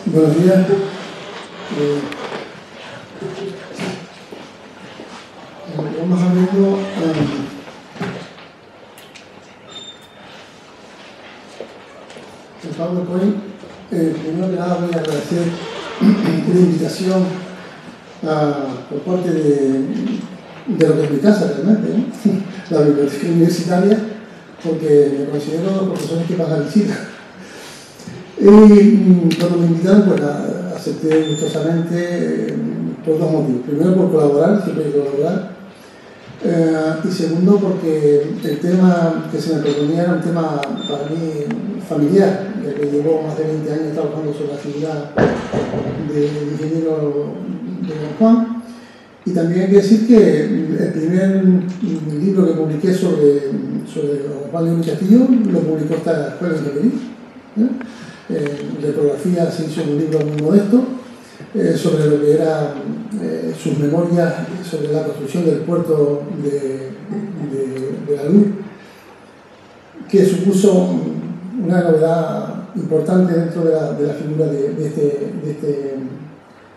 Buenos días. Vamos abriendo el PowerPoint. Primero que nada voy a agradecer la invitación por parte de lo que es mi casa realmente, ¿no? La biblioteca universitaria, porque me considero uno de los profesores que paga visita. Y cuando me invitaron, pues acepté gustosamente por dos motivos. Primero, por colaborar, siempre hay que colaborar. Y segundo, porque el tema que se me proponía era un tema para mí familiar, ya que llevo más de 20 años trabajando sobre la figura del ingeniero de Don Juan. Y también hay que decir que el primer libro que publiqué sobre Don Juan León y Castillo lo publicó esta escuela de ingeniería. Reprografía se hizo un libro muy modesto sobre lo que era sus memorias sobre la construcción del puerto de la Luz, que supuso una novedad importante dentro de la figura de este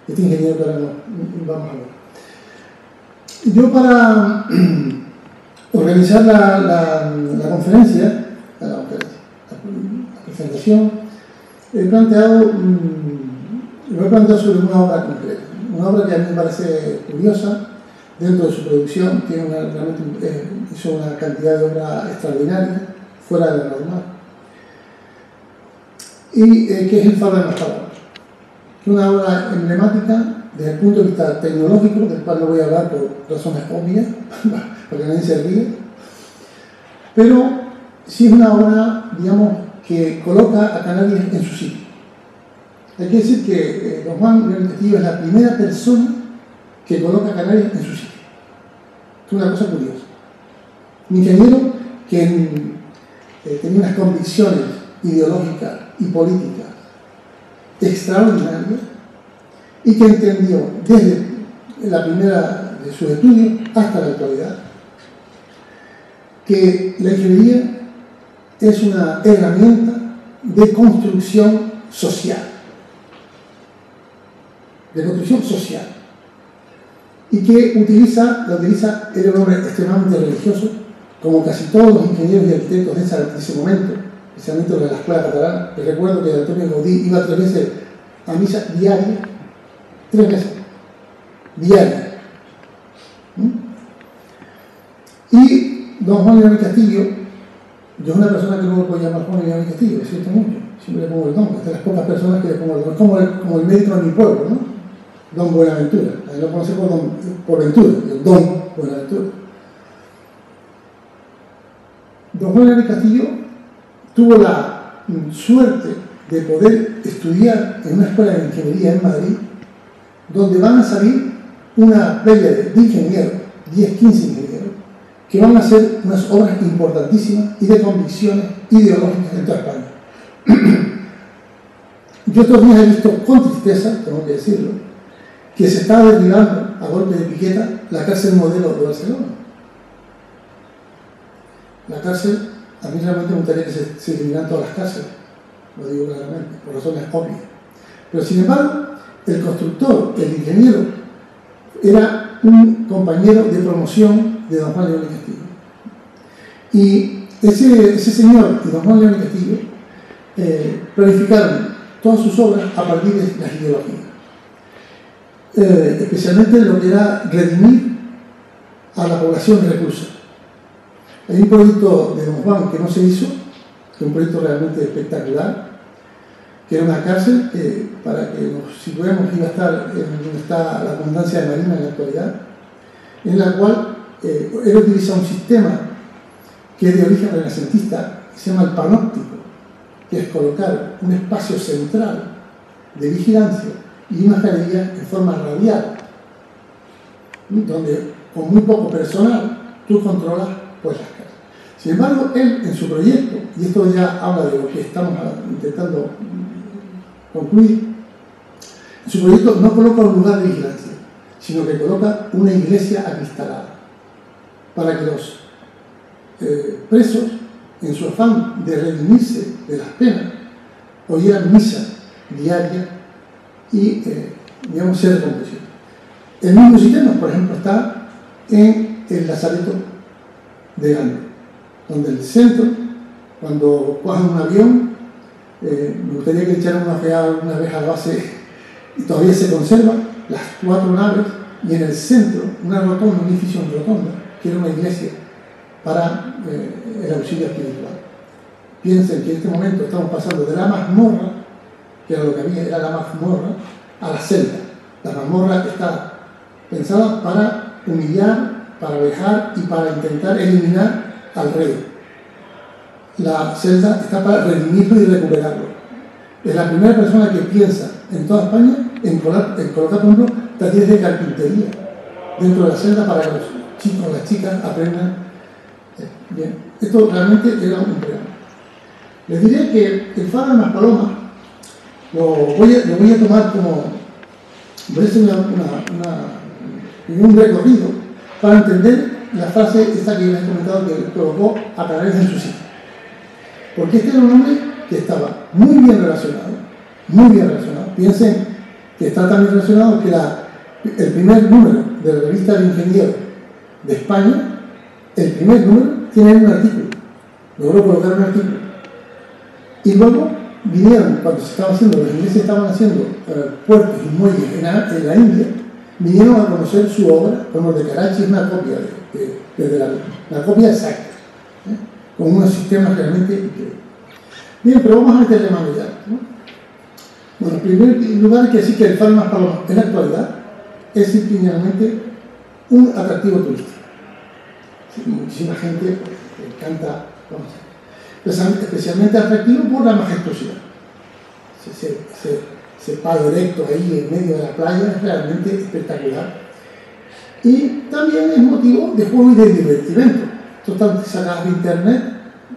ingeniero que ahora vamos a ver. Yo, para organizar la conferencia, la presentación, lo he planteado sobre una obra concreta, una obra que a mí me parece curiosa dentro de su producción. Realmente hizo una cantidad de obra extraordinaria, fuera de lo normal, y que es el Faro de Mastalón, que es una obra emblemática desde el punto de vista tecnológico, del cual no voy a hablar por razones obvias, para que nadie se ríe, pero sí es una obra, digamos, que coloca a Canarias en su sitio. Hay que decir que Don Juan León y Castillo es la primera persona que coloca a Canarias en su sitio. Es una cosa curiosa. Un ingeniero que tenía unas convicciones ideológicas y políticas extraordinarias y que entendió desde la primera de sus estudios hasta la actualidad que la ingeniería es una herramienta de construcción social. Y que la utiliza, era un hombre extremadamente religioso, como casi todos los ingenieros y arquitectos de ese momento, especialmente los de la escuela catalana. Les recuerdo que Antonio Gaudí iba 3 veces a misa diaria, 3 veces, diaria. Y Don Juan León y Castillo, yo soy una persona que no lo puedo llamar Juan León y Castillo, lo siento mucho, siempre le pongo el nombre, es de las pocas personas que le pongo el nombre, es como el médico de mi pueblo, ¿no? Don Buenaventura, a mí lo conoce por Ventura, el Don Buenaventura. Don Juan León y Castillo tuvo la suerte de poder estudiar en una escuela de ingeniería en Madrid, donde van a salir una playa de ingenieros, 10, 15 ingenieros, que van a hacer unas obras importantísimas y de convicciones ideológicas en toda España. Yo estos días he visto con tristeza, tengo que decirlo, que se está derribando a golpe de piqueta la cárcel modelo de Barcelona. La cárcel, a mí realmente me gustaría que se eliminaran todas las cárceles, lo digo claramente, por razones obvias. Pero sin embargo, el constructor, el ingeniero, era un compañero de promoción de Don Juan León y Castillo. Y ese señor y Don Juan León y Castillo planificaron todas sus obras a partir de las ideologías. Especialmente lo que era redimir a la población reclusa. Hay un proyecto de Don Juan que no se hizo, que es un proyecto realmente espectacular, que era una cárcel que, para que nos situemos, iba a estar donde está la comandancia de Marina en la actualidad, en la cual él utiliza un sistema que es de origen renacentista, que se llama el panóptico, que es colocar un espacio central de vigilancia y unas galerías en forma radial, donde con muy poco personal tú controlas pues las casas. Sin embargo, él en su proyecto, y esto ya habla de lo que estamos intentando concluir, en su proyecto no coloca un lugar de vigilancia, sino que coloca una iglesia acristalada, para que los presos, en su afán de redimirse de las penas, oyeran misa diaria y, digamos, se recompone. El mismo sistema, por ejemplo, está en el Lazareto de Gante, donde el centro, cuando cojan un avión, me gustaría que echaran una ojeada una vez a la base, y todavía se conservan las 4 naves, y en el centro una rotonda, un edificio en rotonda, que era una iglesia para el auxilio espiritual. Piensen que en este momento estamos pasando de la mazmorra, que era lo que había, era la mazmorra, a la celda. La mazmorra está pensada para humillar, para vejar y para intentar eliminar al rey. La celda está para redimirlo y recuperarlo. Es la primera persona que piensa en toda España en colocar, por ejemplo, talleres de carpintería dentro de la celda para que los chicos o las chicas aprendan. Bien, esto realmente era un programa. Les diré que el faro de Maspalomas lo voy a tomar como, voy a hacer un recorrido para entender la frase esta que les he comentado que colocó a través de su sitio. Porque este era un hombre que estaba muy bien relacionado, muy bien relacionado. Piensen que está también relacionado que el primer número de la revista del Ingeniero de España, el primer número, tiene un artículo. Logró colocar un artículo. Y luego vinieron, cuando se estaba haciendo, los ingleses estaban haciendo puertos y muelles en la India, vinieron a conocer su obra, como de Karachi, es una copia la copia exacta, con unos sistemas realmente increíbles. Bien, pero vamos a meterle mano ya, ¿no? Bueno, en primer lugar hay que decir que el faro de Maspalomas en la actualidad es simplemente un atractivo turístico. Sí, muchísima gente le encanta, especialmente atractivo por la majestuosidad. Ese palo erecto ahí en medio de la playa es realmente espectacular. Y también es motivo de juego y de divertimento. Esto están sacadas de internet,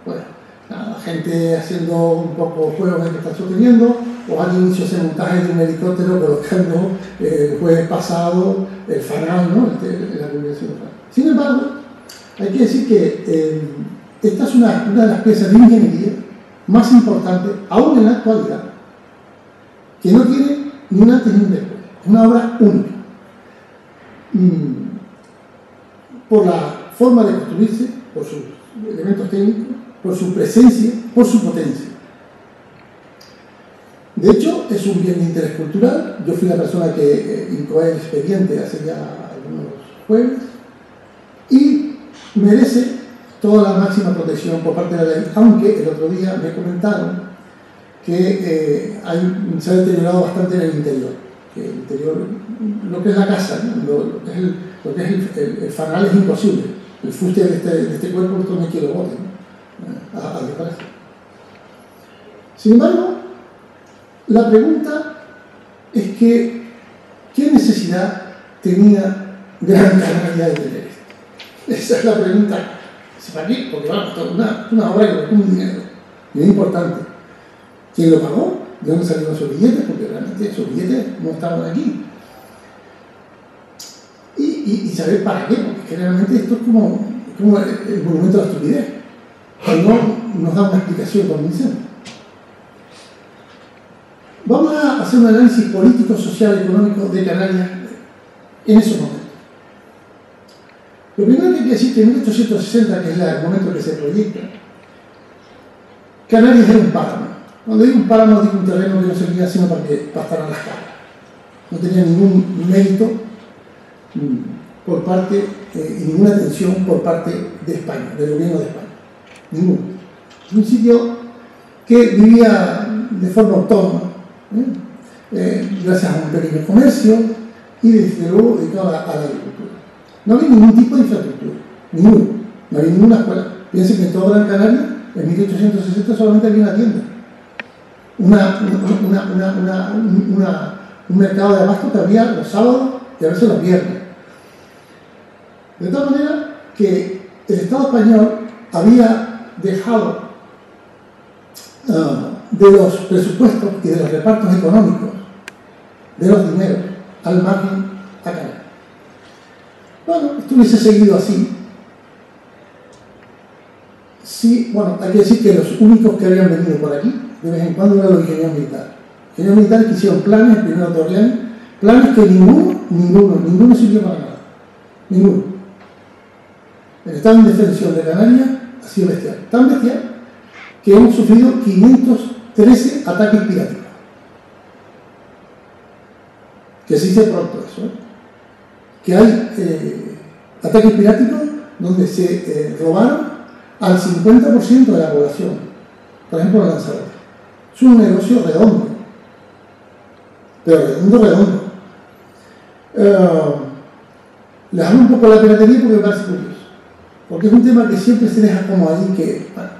bueno, la gente haciendo un poco juegos que están sosteniendo, o alguien hizo ese montaje de un helicóptero colocando el jueves pasado el fanal, ¿no? La publicación del fanal. Sin embargo, hay que decir que esta es una de las piezas de ingeniería más importantes, aún en la actualidad, que no tiene ni un antes ni un después. Es una obra única. Por la forma de construirse, por sus elementos técnicos, por su presencia, por su potencia. De hecho, es un bien de interés cultural. Yo fui la persona que incoé el expediente hace ya algunos jueves y merece toda la máxima protección por parte de la ley, aunque el otro día me comentaron que se ha deteriorado bastante en el interior. Que el interior, lo que es la casa, ¿no? lo que es el fanal es imposible. El fuste de este cuerpo esto no quiero bote, ¿no? a desaparecer. Sin embargo, la pregunta es que ¿qué necesidad tenía Gran Canaria de tener esto? Esa es la pregunta. ¿Para qué? Porque vamos, una obra que costó un dinero muy importante. ¿Quién lo pagó? ¿De dónde salieron esos billetes? Porque realmente esos billetes no estaban aquí. Y saber para qué, porque realmente esto es como el monumento de la estupidez, que no nos da una explicación convincente. Vamos a hacer un análisis político, social, económico de Canarias en esos momentos. Lo primero que hay que decir es que en 1860, que es el momento que se proyecta, Canarias era un páramo. Cuando digo un páramo, digo un terreno que no servía sino para pastaran las cabras. No tenía ningún mérito por parte y ninguna atención por parte de España, del gobierno de España. Ninguno. Es un sitio que vivía de forma autónoma, gracias a un pequeño comercio y desde luego dedicado a la agricultura. No había ningún tipo de infraestructura, ninguno. No había ninguna escuela. Piensen que en toda Gran Canaria, en 1860 solamente había una tienda. Un mercado de abasto que había los sábados y a veces los viernes. De tal manera que el Estado español había dejado de los presupuestos y de los repartos económicos de los dineros al margen a Canarias. Bueno, esto hubiese seguido así. Sí, bueno, hay que decir que los únicos que habían venido por aquí de vez en cuando eran los ingenieros militares. ingenieros militares que hicieron planes, primero Torriani, planes que ninguno sirvió para nada. Ninguno. El estado de indefensión de Canarias ha sido bestial. Tan bestial que hemos sufrido 513 ataques piráticos. Que se dice pronto eso, ¿eh? Que hay ataques piráticos donde se robaron al 50% de la población. Por ejemplo, en Lanzarote. Es un negocio redondo. Pero redondo. Les hablo un poco de la piratería porque me parece curioso. Porque es un tema que siempre se deja como ahí que... Bueno,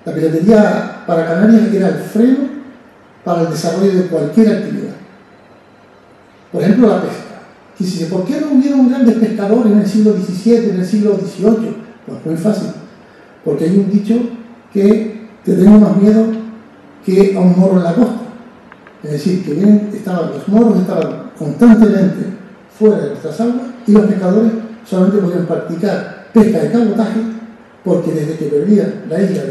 la piratería para Canarias era el freno para el desarrollo de cualquier actividad. Por ejemplo, la pesca. Y si ¿por qué no hubieron grandes pescadores en el siglo XVII, en el siglo XVIII? Pues muy fácil. Porque hay un dicho que tenemos más miedo que a un moro en la costa. Es decir, que los moros estaban constantemente fuera de nuestras aguas y los pescadores solamente podían practicar pesca de cabotaje porque desde que perdían la isla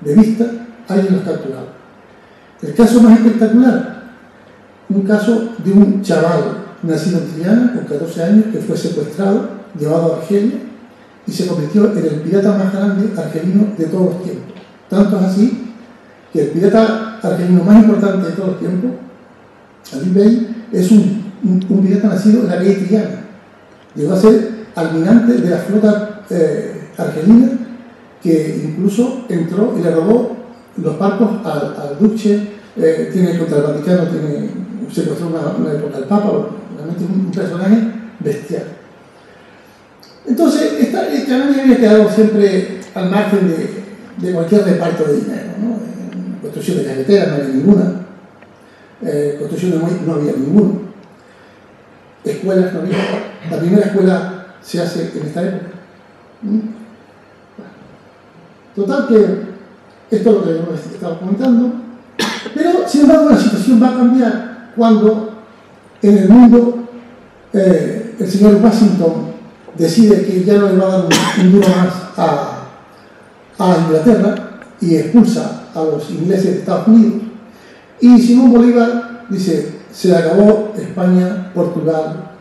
de vista, alguien los capturaba. El caso más espectacular, un caso de un chaval nacido en Triana con 14 años que fue secuestrado, llevado a Argelia y se convirtió en el pirata más grande argelino de todos los tiempos. Tanto es así que el pirata argelino más importante de todos los tiempos, Ali Bey, es un pirata nacido en la calle Triana. Llegó a ser almirante de la flota argelina, que incluso entró y le robó los barcos al duque, tiene contra el Vaticano, secuestró una época al Papa, realmente un personaje bestial. Entonces, Canarias había quedado siempre al margen de cualquier reparto de dinero, ¿no? Construcción de carreteras no había ninguna, construcción de muelles no había ninguna, escuelas no había. La primera escuela se hace en esta época. Total que esto es lo que les estaba comentando, pero sin embargo la situación va a cambiar cuando en el mundo el señor Washington decide que ya no le va a dar un duro más a Inglaterra y expulsa a los ingleses de Estados Unidos. Y Simón Bolívar dice, se acabó España, Portugal,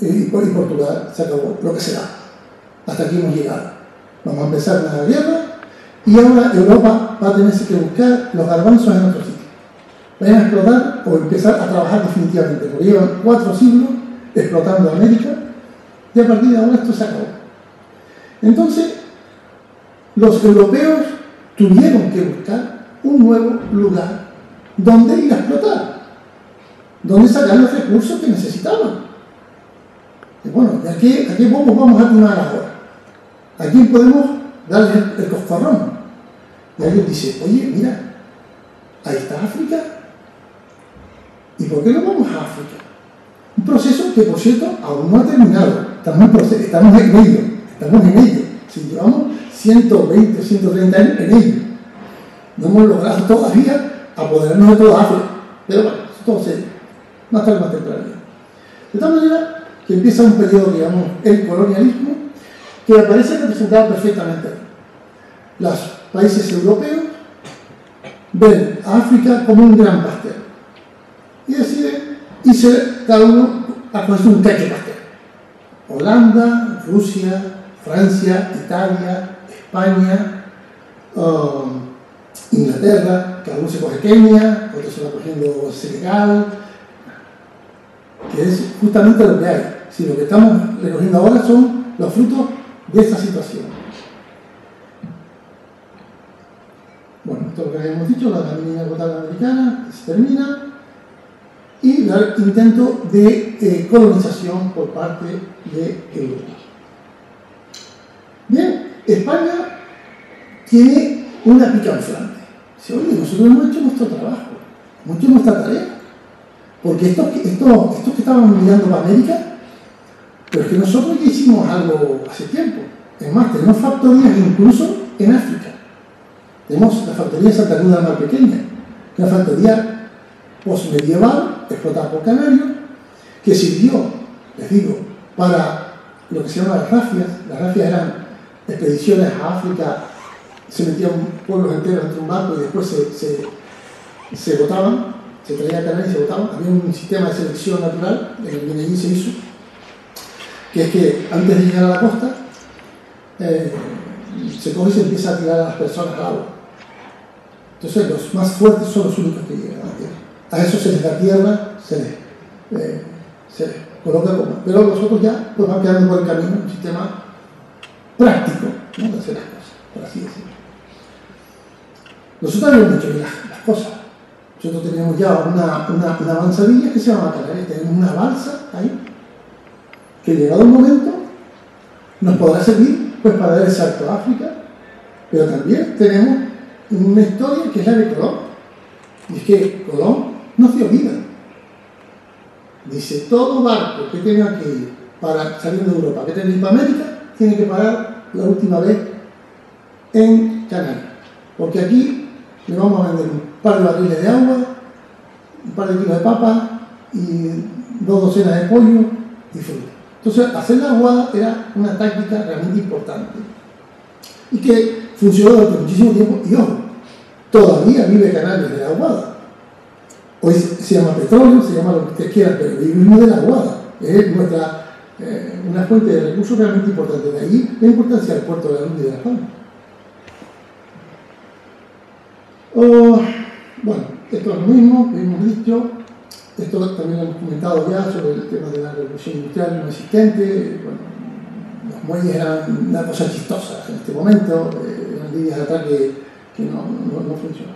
y Portugal, se acabó lo que será. Hasta aquí hemos llegado. Vamos a empezar una guerra y ahora Europa va a tener que buscar los garbanzos en otro sitio. Vayan a explotar o empezar a trabajar definitivamente, porque llevan 4 siglos explotando América y a partir de ahora esto se acabó. Entonces, los europeos tuvieron que buscar un nuevo lugar donde ir a explotar, donde sacar los recursos que necesitaban. Y bueno, ¿a qué bombos vamos a tomar ahora? ¿A quién podemos darle el coscorrón? Y alguien dice, oye, mira, ahí está África. ¿Y por qué no vamos a África? Un proceso que, por cierto, aún no ha terminado. Estamos en ello. Si llevamos 120, 130 años en ello. No hemos logrado todavía apoderarnos de toda África. Pero bueno, entonces, más tarde, más temprano. De tal manera que empieza un periodo, digamos, el colonialismo, que aparece representado perfectamente. Los países europeos ven a África como un gran pastel y deciden irse cada uno a construir un cacho pastel. Holanda, Rusia, Francia, Italia, España, Inglaterra, cada uno se coge Kenia, otro se va cogiendo Senegal, que es justamente lo que hay. Si lo que estamos recogiendo ahora son los frutos de esta situación. Bueno, esto es lo que habíamos dicho, la dominación ecuatorial americana se termina y el intento de colonización por parte de Europa. Bien, España tiene una picanflante. Dice, oye, nosotros hemos hecho nuestro trabajo, hemos hecho nuestra tarea. Porque estos que estaban mirando para América, pero es que nosotros ya hicimos algo hace tiempo. Es más, tenemos factorías incluso en África. Tenemos la factoría de Santa Cruz de la Mar Pequeña, una factoría postmedieval explotada por canarios, que sirvió, les digo, para lo que se llama las rafias. Las rafias eran expediciones a África se metían pueblos enteros entre un barco y después se botaban, se traía a Canarias y se botaban. Había un sistema de selección natural, en el Guineín se hizo, que es que antes de llegar a la costa, se coge y se empieza a tirar a las personas al agua. Entonces los más fuertes son los únicos que llegan a la tierra. A eso se les da tierra, se les coloca como. Pero los otros ya pues, van quedando por el camino, un sistema práctico, ¿no?, de hacer las cosas, por así decirlo. Nosotros habíamos hecho las cosas. Nosotros teníamos ya una avanzadilla que se llama Canarias, tenemos una balsa ahí, que llegado un momento nos podrá servir pues, para dar el salto a África, pero también tenemos una historia que es la de Colón. Y es que Colón no se olvida. Dice, todo barco que tenga que ir para salir de Europa, que tenga que ir para América, tiene que parar la última vez en Canarias. Porque aquí le vamos a vender un par de barriles de agua, un par de kilos de papa y 2 docenas de pollo y fruta. Entonces, hacer la aguada era una táctica realmente importante y que funcionó durante muchísimo tiempo. Y ojo, todavía vive Canarias de la aguada. Hoy se llama petróleo, se llama lo que usted quiera, pero vivimos de la aguada. Es una fuente de recursos realmente importante. De ahí la importancia del puerto de la Luz y de Las Palmas. Bueno, esto es lo mismo que hemos dicho. Esto también lo hemos comentado ya sobre el tema de la revolución industrial no existente. Bueno, los muelles eran una cosa chistosa en este momento, eran líneas de ataque que no funcionan.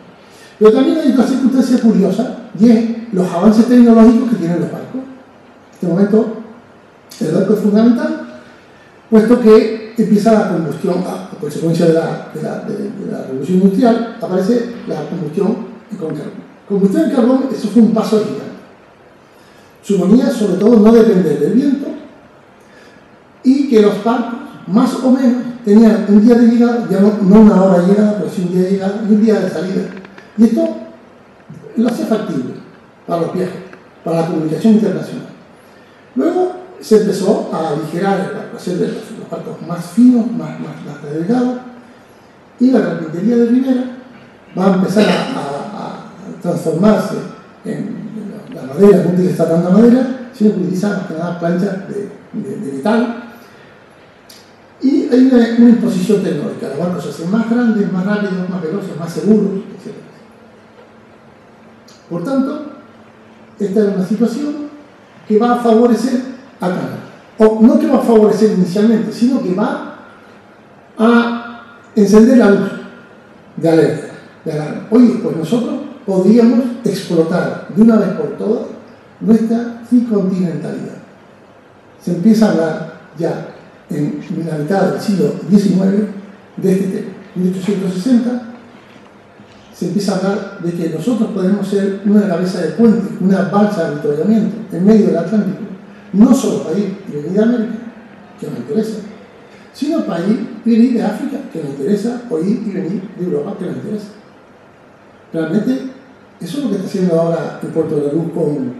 Pero también hay otra circunstancia curiosa, y es los avances tecnológicos que tienen los barcos. En este momento, el barco es fundamental, puesto que empieza la combustión, a consecuencia de la revolución industrial, aparece la combustión con carbón. Combustión en carbón, eso fue un paso gigante. Suponía, sobre todo, no depender del viento y que los barcos, más o menos, tenían un día de llegada, ya no una hora de llegada, pero sí un día de llegada y un día de salida. Y esto lo hacía factible para los viajes, para la comunicación internacional. Luego se empezó a aligerar el barco, a hacer los barcos más finos, más delgados, y la carpintería de Rivera va a empezar a transformarse en la madera, no utiliza tanta madera, sino que utiliza más que nada planchas de metal. Y hay una imposición tecnológica. Los barcos se hacen más grandes, más rápidos, más veloces, más seguros, etc. Por tanto, esta es una situación que va a favorecer a Canarias. O no que va a favorecer inicialmente, sino que va a encender la luz de alerta. Oye, pues nosotros podríamos explotar de una vez por todas nuestra tricontinentalidad. Se empieza a hablar ya en la mitad del siglo XIX de este tema. En 1860 se empieza a hablar de que nosotros podemos ser una cabeza de puente, una balsa de avituallamiento en medio del Atlántico, no solo para ir y venir de América, que nos interesa, sino para ir y venir de África, que nos interesa, o ir y venir de Europa, que nos interesa. Realmente, eso es lo que está haciendo ahora el Puerto de la Luz con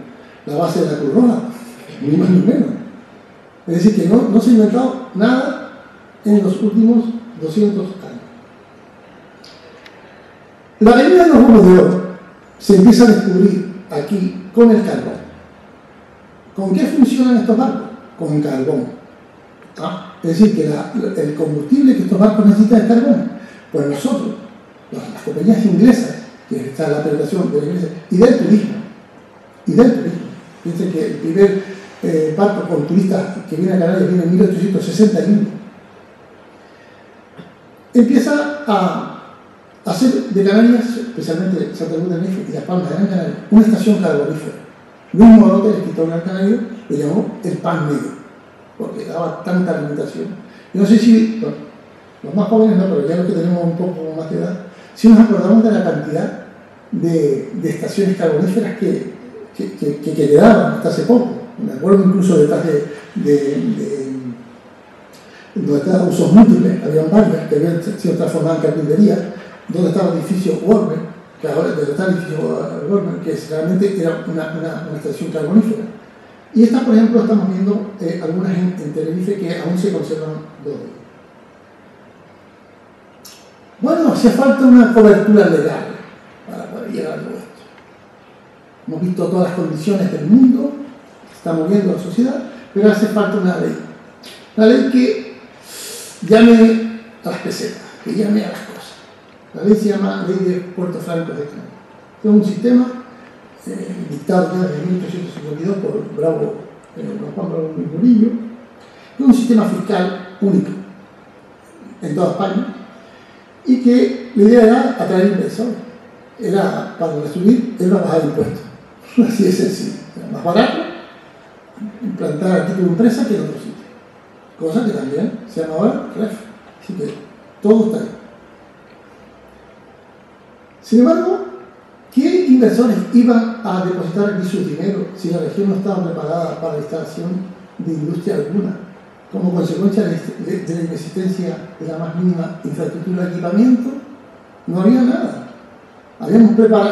la base de la Cruz Roja, ni más ni menos. Es decir, que no se ha inventado nada en los últimos 200 años. La avenida de los huevos de oro se empieza a descubrir aquí con el carbón. ¿Con qué funcionan estos barcos? Con carbón. Es decir, que el combustible que estos barcos necesitan es carbón. Pues nosotros, las compañías inglesas, que está la penetración de la iglesia, y del turismo. Piensen que el primer barco con turistas que viene a Canarias viene en 1861. Empieza a hacer de Canarias, especialmente Santa Cruz de Tenerife y Las Palmas de Gran Canaria, una estación carbonífera. Luis Morote, el escritor gran canario, lo llamó el pan negro, porque daba tanta alimentación. Yo no sé si, bueno, los más jóvenes no, pero ya los que tenemos un poco más de edad, si nos acordamos de la cantidad de estaciones carboníferas que quedaban hasta hace poco. Me acuerdo incluso detrás donde estaban usos múltiples, habían varias que habían sido transformadas en carpintería, donde estaba el edificio Warner, que ahora está el edificio Warner, que realmente era una estación carbonífera. Y estas, por ejemplo, estamos viendo algunas en Tenerife que aún se conservan todavía. Bueno, hace falta una cobertura legal para poder llegar a todo esto. Hemos visto todas las condiciones del mundo que está moviendo la sociedad, pero hace falta una ley. Una ley que llame a las pesetas, que llame a las cosas. La ley se llama Ley de Puerto Franco de Cádiz. Es un sistema dictado ya desde 1852 por Bravo, Juan Bravo Murillo. Es un sistema fiscal único en toda España y que la idea era atraer inversores. Era, para resumir, era bajar impuestos. Así de sencillo. Era más barato implantar el tipo de empresa que en otro sitio. Cosa que también se llama ahora REF. Así que todo está ahí. Sin embargo, ¿qué inversores iban a depositar aquí su dinero si la región no estaba preparada para la instalación de industria alguna? Como consecuencia de la inexistencia de la más mínima infraestructura de equipamiento, no había nada.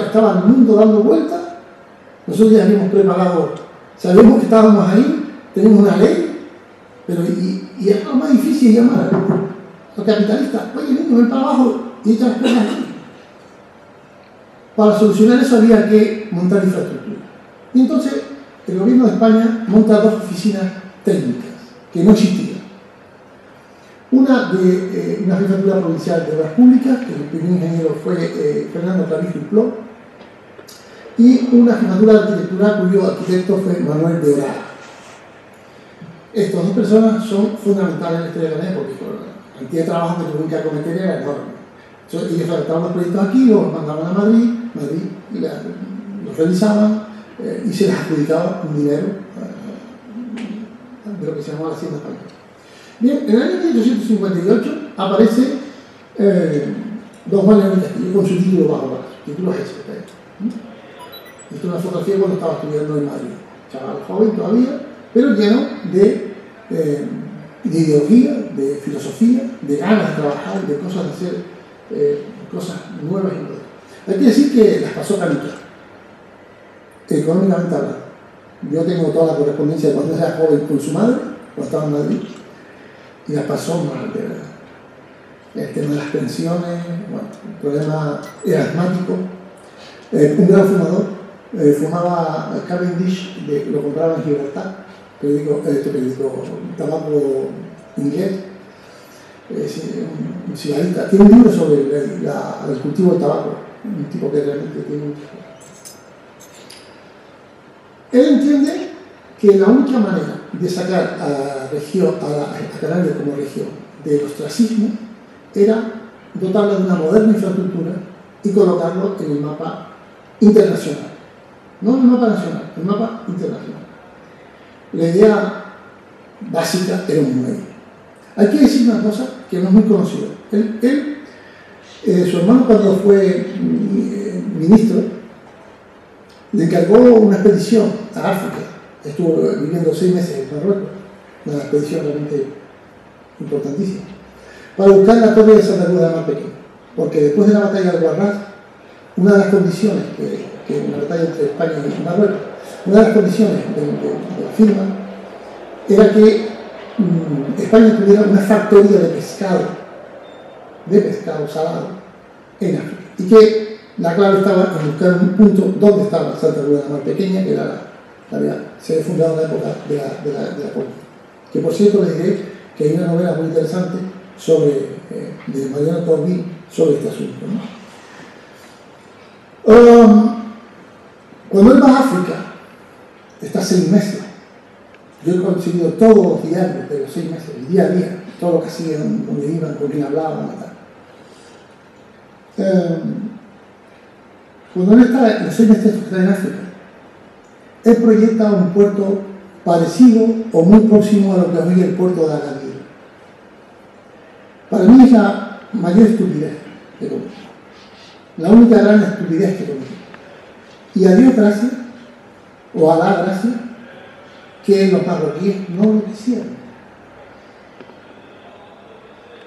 Estaba el mundo dando vueltas, nosotros ya habíamos preparado, sabíamos que estábamos ahí, tenemos una ley, pero y es lo más difícil llamar a los capitalistas, oye, niño, ven para abajo y echa las cosas aquí. Para solucionar eso había que montar infraestructura. Y entonces el gobierno de España monta dos oficinas técnicas que no existían. Una de una jefatura provincial de obras públicas, que el primer ingeniero fue Fernando Clavijo y Pló, y una jefatura de arquitectura cuyo arquitecto fue Manuel de Orada. Estas dos personas son fundamentales en la historia de Canarias porque la cantidad de trabajo que tuvieron que acometer era enorme. Entonces, ellos adaptaban los proyectos aquí, los mandaban a Madrid los realizaban y se les adjudicaba un dinero de lo que se llamaba la Hacienda Española. Bien, en el año 1858 aparece don Juan León Castillo con su título bajo brazo. El título es ese. Esto es una fotografía cuando estaba estudiando en Madrid. Chaval joven todavía, pero lleno de ideología, de filosofía, de ganas de trabajar, de cosas de hacer. Cosas nuevas y nuevas. Hay que decir que las pasó canutas, económicamente hablando. Yo tengo toda la correspondencia de cuando era joven con su madre, cuando estaba en Madrid, y las pasó mal, de verdad. El tema de las pensiones, bueno, el problema era asmático, un gran fumador, fumaba Cavendish, lo compraba en Gibraltar, periódico, tabaco inglés. Un cigarrista. Tiene un libro sobre el cultivo del tabaco, un tipo que realmente tiene un... Él entiende que la única manera de sacar a Canarias como región del ostracismo era dotarla de una moderna infraestructura y colocarlo en el mapa internacional. No en el mapa nacional, en el mapa internacional. La idea básica era un muelle. Hay que decir una cosa que no es muy conocida. Su hermano, cuando fue ministro, le encargó una expedición a África. Estuvo viviendo 6 meses en Marruecos, una expedición realmente importantísima, para buscar la torre de Santa Cruz de la Mar Pequeña. Porque después de la batalla de Guarraz, una de las condiciones que en la batalla entre España y Marruecos, una de las condiciones de la firma era que España tuviera una factoría de pescado salado en África, y que la clave estaba en buscar un punto donde estaba Santa Cruz de la Mar Pequeña, que se había fundado en la época de la colonia. Que por cierto les diré que hay una novela muy interesante de Mariano Tordí sobre este asunto, ¿no? Cuando él va a África, está 6 meses. Yo he conseguido todos los diarios de los 6 meses, el día a día, todo lo que hacían, dónde iban, con quién hablaban y tal. Cuando él está en los 6 meses que está en África, él proyecta un puerto parecido o muy próximo a lo que hoy es el puerto de Agadir. Para mí es la mayor estupidez que cometí. La única gran estupidez que cometí. Y a Dios gracias, o a la gracia, que los marroquíes no lo quisieron.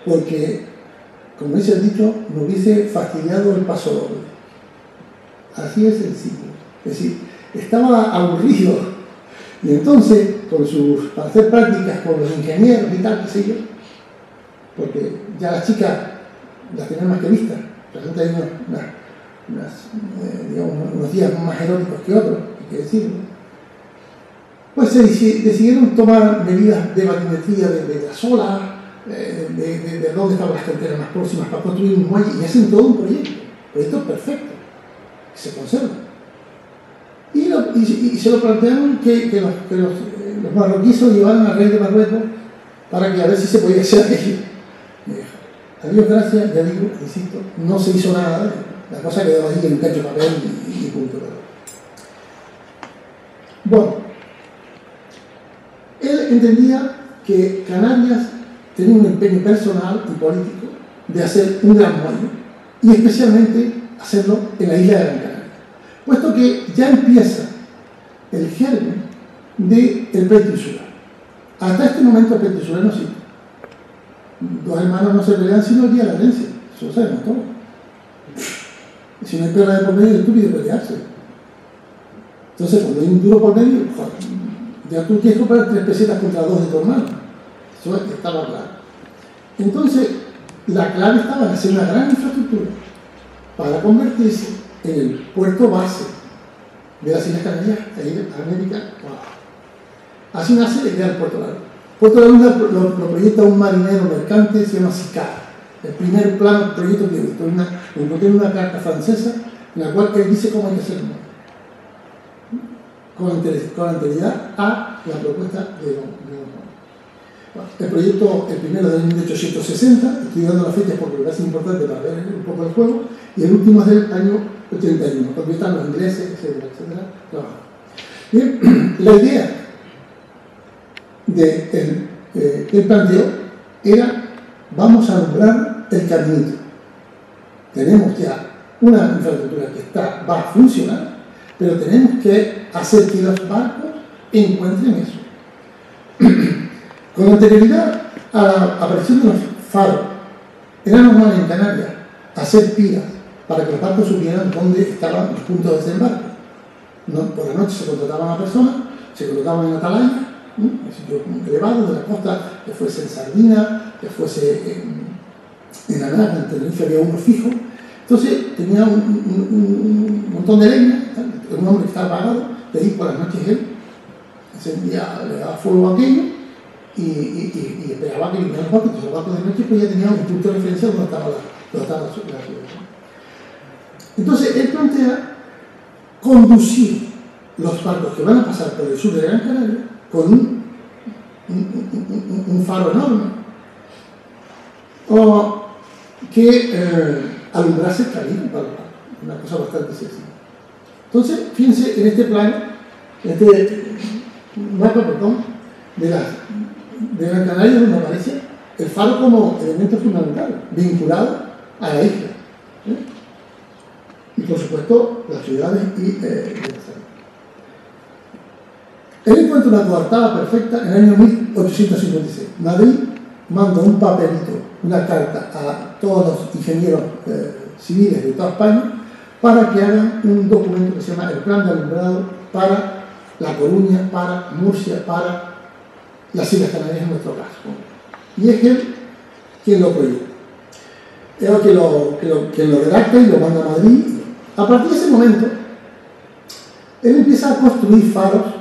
Porque, como dice el dicho, nos hubiese fastidiado el paso doble. Así es sencillo. Es decir, estaba aburrido. Y entonces, para hacer prácticas con los ingenieros y tal, qué sé yo, porque ya las chicas las tenían más que vistas. Realmente hay digamos, unos días más eróticos que otros, hay que decirlo. Pues se decidieron tomar medidas de batimetría de las olas, de dónde estaban las canteras más próximas para construir un muelle, y hacen todo un proyecto perfecto, que se conserva. Y se lo plantearon que los marroquíes se lo llevaran al rey de Marruecos para que a ver si se podía hacer aquello. A Dios gracias, ya digo, insisto, no se hizo nada, la cosa quedó ahí en un cacho de papel y punto. Bueno, él entendía que Canarias tenía un empeño personal y político de hacer un gran muelle, y especialmente hacerlo en la isla de Gran Canaria, puesto que ya empieza el germen del pleito insular. Hasta este momento el pleito insular no existe. Dos hermanos no se pelean sino el día de la herencia, eso lo sabemos todos. Si no hay perra de por medio, es estúpido pelearse. Entonces, cuando hay un duro por medio, joder, ya tú quieres comprar 3 pesetas contra 2 de tu hermano. Eso estaba claro. Entonces, la clave estaba en hacer una gran infraestructura para convertirse en el puerto base de las Islas Canarias e ir a América. Wow. Así nace la idea del Puerto Largo. Puerto Largo lo proyecta un marinero mercante, se llama Sicard. El primer proyecto que lo encontré en una carta francesa en la cual él dice cómo hay que hacerlo. Con anterioridad a la propuesta de Don. El proyecto, el primero de 1860, estoy dando las fechas porque me parece importante para ver un poco el juego, y el último es del año 81, cuando están los ingleses, etcétera, etcétera. Bien, la idea que él planteó era: vamos a alumbrar el caminito. Tenemos ya una infraestructura que va a funcionar, pero tenemos que hacer que los barcos encuentren eso. Con anterioridad a la aparición de los faros, era normal en Canarias hacer piras para que los barcos supieran dónde estaban los puntos de desembarque. Por la noche se contrataban a personas, se colocaban en atalaya, en sitios elevados de la costa, que fuese en Sardina, que fuese en Anaga, en Tenerife había uno fijo. Entonces tenía un montón de leña, un hombre que estaba pagado, de ahí por las noches él encendía, le daba fuego a aquello y esperaba que viniera los barcos. Entonces los barcos de noche pues ya tenían un punto de referencia donde estaba la ciudad. Entonces él plantea conducir los barcos que van a pasar por el sur de Gran Canaria con un faro enorme, o que alumbrase el camino para los barcos, una cosa bastante sencilla. Entonces, fíjense en este plano, en este mapa, de Gran Canaria, donde aparece el faro como elemento fundamental, vinculado a la isla. Y por supuesto, las ciudades y él encuentra una coartada perfecta en el año 1856. Madrid manda un papelito, una carta a todos los ingenieros civiles de toda España para que hagan un documento que se llama el Plan de Alumbrado para La Coruña, para Murcia, para las Islas Canarias en nuestro caso. Y es él quien lo proyecta. Es quien lo redacta y lo manda a Madrid. A partir de ese momento, él empieza a construir faros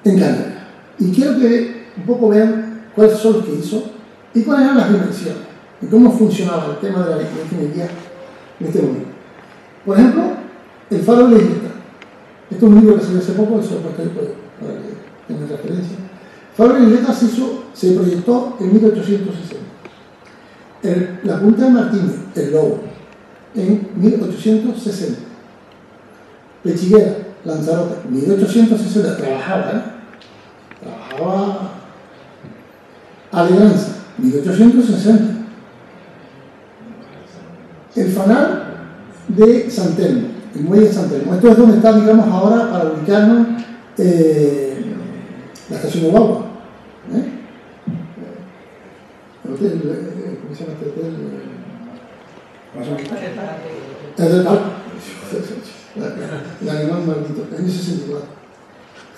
en Canarias. Y quiero que un poco vean cuáles son los que hizo y cuáles eran las dimensiones y cómo funcionaba el tema de la ingeniería en este momento. Por ejemplo, el faro de la isleta. Esto es un libro que salió hace poco, eso lo he puesto ahí para que tengan referencia. El faro de la isleta se proyectó en 1860. La punta de Martínez, el Lobo, en 1860. Pechiguera, Lanzarote, 1860. Trabajaba Alegranza, 1860. El fanal de San Telmo, el muelle de San Telmo. Esto es donde está, digamos, ahora para ubicarnos la estación de Guagua. ¿Cómo se llama este hotel? El del Parque. El animal maldito, año 64.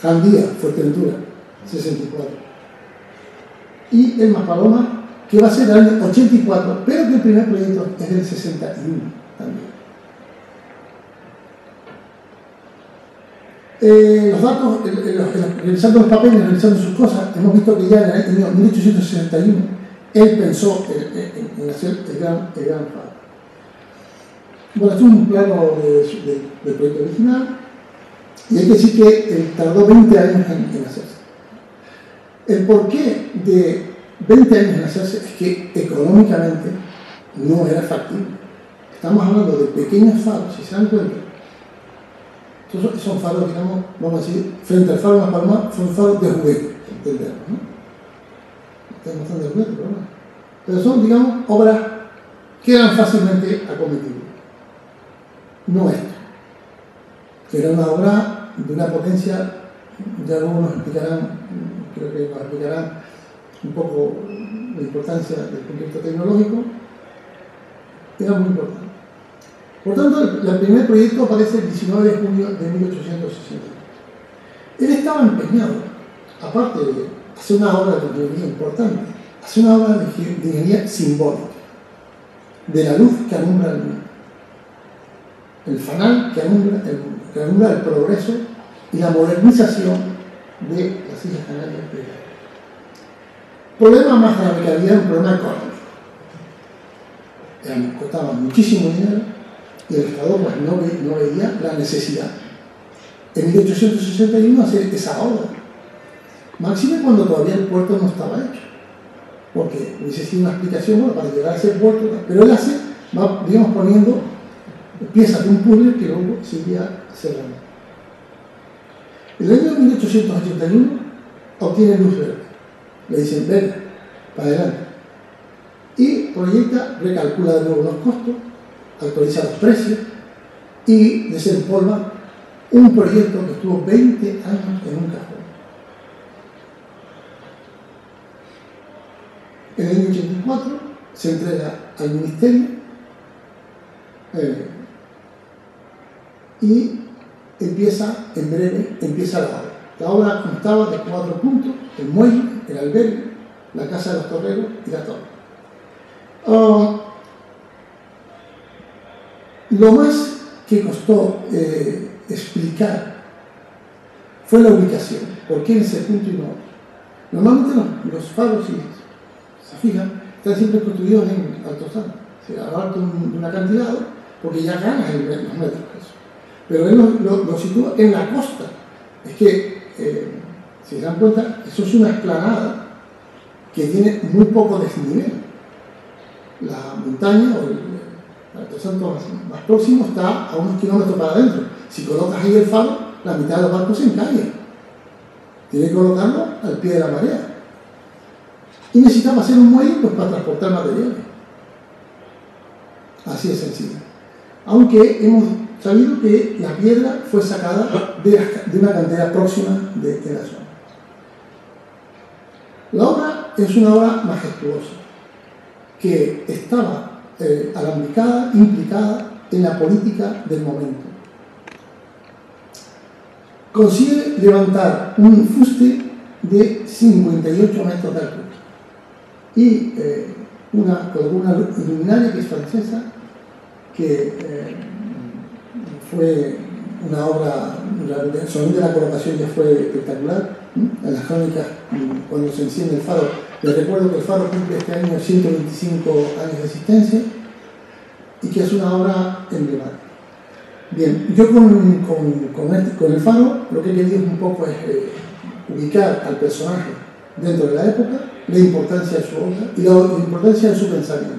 Jandía, Fuerteventura, 64. Y el Maspaloma, que va a ser del año 84, pero que el primer proyecto es del 61 también. Los datos, revisando los papeles, revisando sus cosas, hemos visto que ya en el año 1861 él pensó en hacer el gran faro. Bueno, esto es un plano del proyecto original, y hay que decir que él tardó 20 años en hacerse. El porqué de 20 años en hacerse es que económicamente no era factible. Estamos hablando de pequeños faros, si se dan cuenta. Entonces, son faros, digamos, vamos a decir, frente al faro de Las Palmas, son faros de juguete, entendemos, ¿no? Estamos hablando de juguete, pero son, digamos, obras que eran fácilmente acometibles. No esto. Era una obra de una potencia, ya luego nos explicarán, creo que nos explicarán un poco la importancia del punto de vista tecnológico, era muy importante. Por tanto, el primer proyecto aparece el 19 de junio de 1860. Él estaba empeñado, aparte de hacer una obra de ingeniería importante, hacer una obra de ingeniería simbólica, de la luz que alumbra el mundo, el fanal que alumbra el progreso y la modernización de las Islas Canarias. El problema más grave que había era un problema económico. Costaba muchísimo dinero y el Estado pues, no veía la necesidad en 1861 hacer esa obra. Máxime cuando todavía el puerto no estaba hecho, porque hubiese sido una explicación bueno, para llegar a ese puerto, pero él va, digamos, poniendo piezas de un puzzle que luego se iría cerrando. En el año 1881 obtiene luz verde, le dicen verde, para adelante, y proyecta, recalcula de nuevo los costos, actualiza los precios y desempolva un proyecto que estuvo 20 años en un cajón. En el año 84 se entrega al Ministerio y en breve empieza la obra. La obra constaba de 4 puntos: el muelle, el albergue, la casa de los torreros y la torre. Lo más que costó explicar fue la ubicación. ¿Por qué en ese punto y no otro? Normalmente los faros, si se fijan, están siempre construidos en altozano, o sea, a lo alto de un acantilado, porque ya ganan los metros. Pero él lo sitúa en la costa. Es que, si se dan cuenta, eso es una explanada que tiene muy poco desnivel. La montaña o el altozano más próximo está a unos kilómetros para adentro. Si colocas ahí el faro, la mitad de los barcos se encallan. Tiene que colocarlo al pie de la marea. Y necesitaba hacer un muelle pues, para transportar materiales. Así de sencillo. Aunque hemos sabido que la piedra fue sacada de una cantera próxima de la zona. La obra es una obra majestuosa que estaba alambicada, implicada en la política del momento. Consigue levantar un fuste de 58 metros de altura y una luminaria que es francesa, que fue una obra, solamente la colocación ya fue espectacular. En las crónicas, cuando se enciende el faro, les recuerdo que el faro cumple este año 125 años de existencia y que es una obra emblemática. Bien, yo con el faro lo que he querido un poco es ubicar al personaje dentro de la época, la importancia de su obra y la importancia de su pensamiento.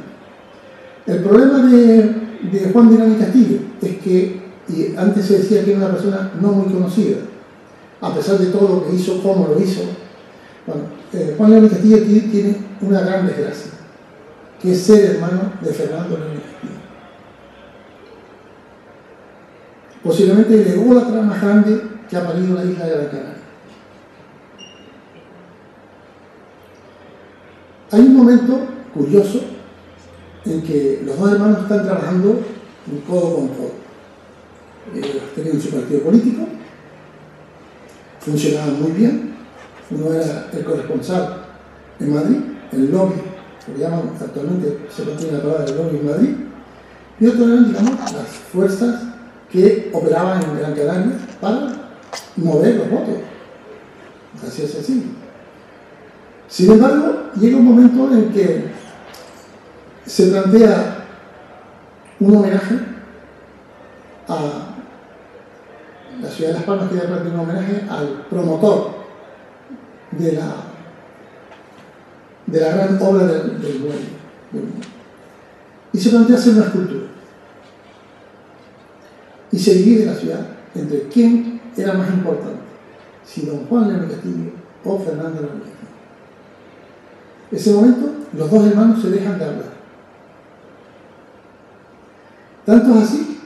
El problema de Juan de Irán y Castillo es que, y antes se decía que era una persona no muy conocida, a pesar de todo lo que hizo, cómo lo hizo. Bueno, Juan de Irán y Castillo tiene una gran desgracia, que es ser hermano de Fernando de Irán y Castillo. Posiblemente el ególatra más grande que ha parido la isla de Gran Canaria. Hay un momento curioso en que los dos hermanos están trabajando codo con codo. Tenían su partido político, funcionaban muy bien. Uno era el corresponsal en Madrid, el lobby lo que llaman actualmente, se mantiene la palabra del lobby en Madrid, y otros eran, digamos, las fuerzas que operaban en Gran Canaria para mover los votos. Así es sencillo. Sin embargo, llega un momento en que se plantea un homenaje a la ciudad de Las Palmas, quería plantear un homenaje al promotor de la gran obra del muelle. Y se plantea hacer una escultura. Y se divide la ciudad entre quién era más importante, si don Juan León y Castillo o Fernando León y Castillo. En ese momento, los dos hermanos se dejan de hablar. Tanto es así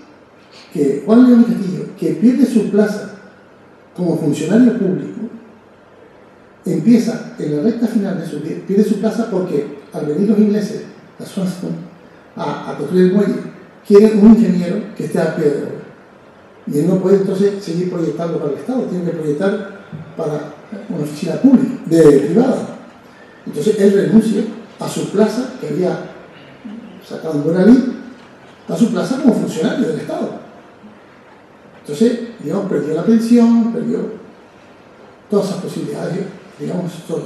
que Juan León y Castillo, que pierde su plaza como funcionario público, empieza en la recta final de su vida, pierde su plaza porque al venir los ingleses a Swanston a construir el muelle, quieren un ingeniero que esté a pie de obra. Y él no puede entonces seguir proyectando para el Estado, tiene que proyectar para una oficina pública, privada. Entonces él renuncia a su plaza, que había sacado en buena ley, a su plaza como funcionario del Estado. Entonces, digamos, perdió la pensión, perdió todas esas posibilidades, digamos, son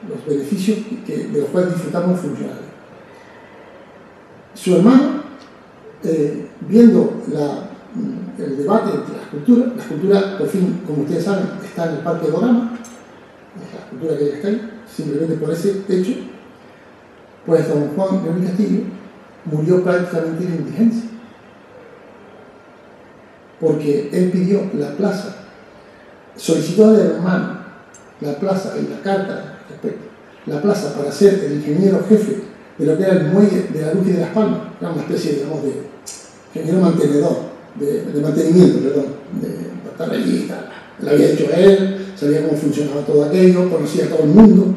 los beneficios de los cuales disfrutamos los funcionarios. Su hermano, viendo el debate entre la escultura, por fin, como ustedes saben, está en el Parque Dorama, es la escultura que ya está ahí, simplemente por ese hecho, pues don Juan León y Castillo murió prácticamente de indigencia, porque él pidió la plaza, solicitó al hermano la plaza y la carta respecto, la plaza para ser el ingeniero jefe de lo que era el muelle de la Luz y de Las Palmas, era una especie, digamos, de ingeniero mantenedor, de mantenimiento, perdón, de estar allí y tal. Lo había hecho él, sabía cómo funcionaba todo aquello, conocía a todo el mundo,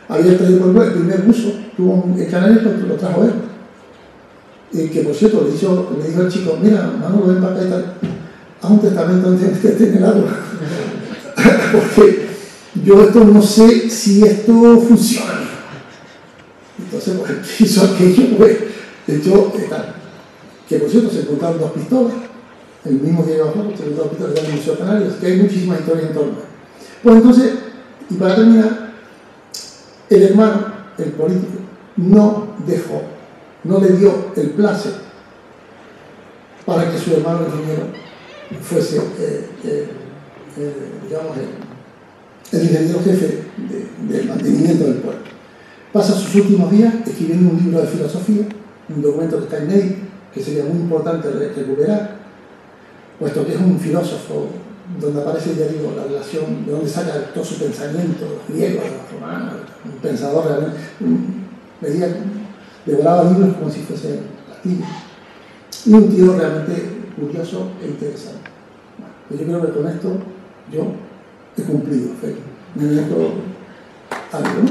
había traído por el primer buzo, tuvo el canario, lo trajo él. Y que por cierto le dijo al chico, mira, Manolo, ven para acá y tal, haz un testamento antes de meterte en el agua. Porque yo esto no sé si esto funciona. Entonces, pues, hizo aquello, pues, de hecho, tal. Que por cierto se encontraron 2 pistolas, el mismo día de abajo, se encontraron 2 pistolas en el Museo Canario, así que hay muchísimas historias en torno. Pues entonces, y para terminar, el hermano, el político, no le dio el placer para que su hermano ingeniero fuese, digamos, el ingeniero jefe del mantenimiento del puerto. Pasa sus últimos días escribiendo un libro de filosofía, un documento que está inédito, que sería muy importante recuperar, puesto que es un filósofo donde aparece, ya digo, la relación de donde saca todo su pensamiento, los griegos, los romanos, un pensador realmente, devoraba libros como si fuese latino. Y un tío realmente curioso e interesante. Bueno, yo creo que con esto yo he cumplido, me meto algo, ¿no?